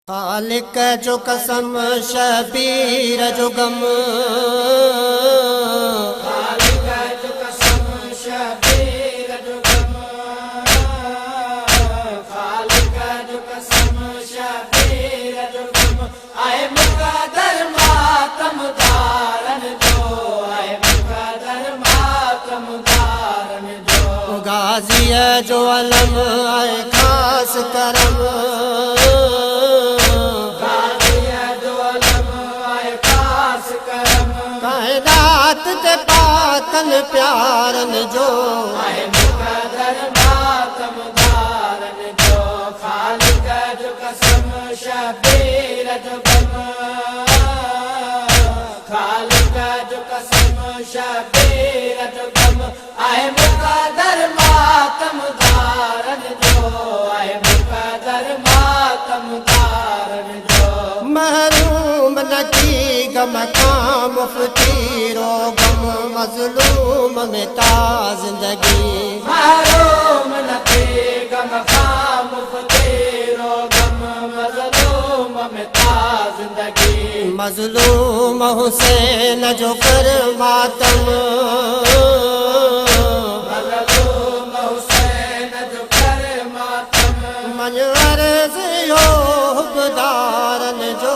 खालिक जो कसम शबीर जो गम, खालिक जो कसम शबीर जो गम, खालिक जो कसम शबीर जो गम, आए मुक़द्दर मातम दारन जो, आए मुक़द्दर मातम दारन जो, गाज़ीअ जो अलम आए ख़ास करम, कायनात ते पाकन प्यारन जो, आए मुक़द्दर मातम दारन जो, खालिक जो कसम शबीर जो गम, खालिक जो कसम शबीर जो गम, आए मुक़द्दर मातम दारन जो, आए मुक़द्दर मातम दारन जो, महरूम न की गम का मुफ्ती रो गम, मज़लूम में ता ज़िंदगी, महरूम न थी गम खां मुफ्ती रो गम, मज़लूम में ता ज़िंदगी, मज़लूम हुसैन जो कर मातम, मज़लूम हुसैन जो कर मातम, मन अर्ज़ यो हुबदारन जो,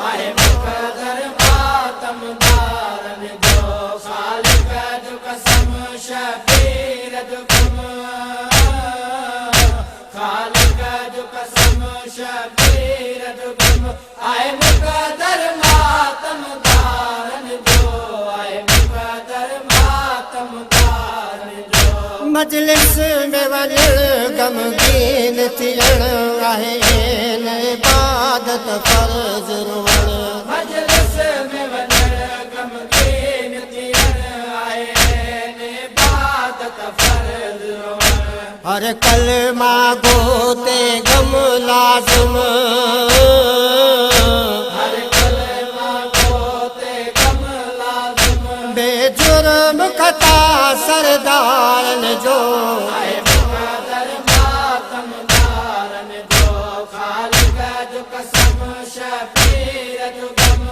आए मुक़द्दर मातम दारन जो, खालिक जो कसम शबीर जो गम, खालिक जो कसम शबीर जो गम, आए मुक़द्दर मातम दारन जो, आए मुक़द्दर मातम दारन जो, मजलिस में वञण गमगीन थियण आहे इबादत फ़र्ज़ रुअण, मजलिस में वञण गमगीन थियण आहे इबादत फ़र्ज़ रुअण, हर कलमा गो ते गम लाज़िम, हर कलमा गो ते गम लाज़िम, बेजुर्म खता सरदारन जो, आए मुक़द्दर मातम दारन जो, खालिक जो कसम शबीर जो गम,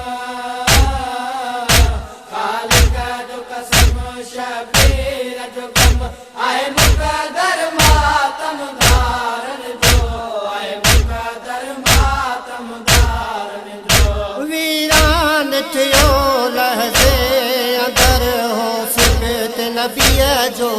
खालिक जो कसम शबीर जो गम, आए मुक़द्दर मातम दारन जो, आए मुक़द्दर मातम दारन जो, वीरान थियो लहज़े अंदर हो सिबत नबीअ जो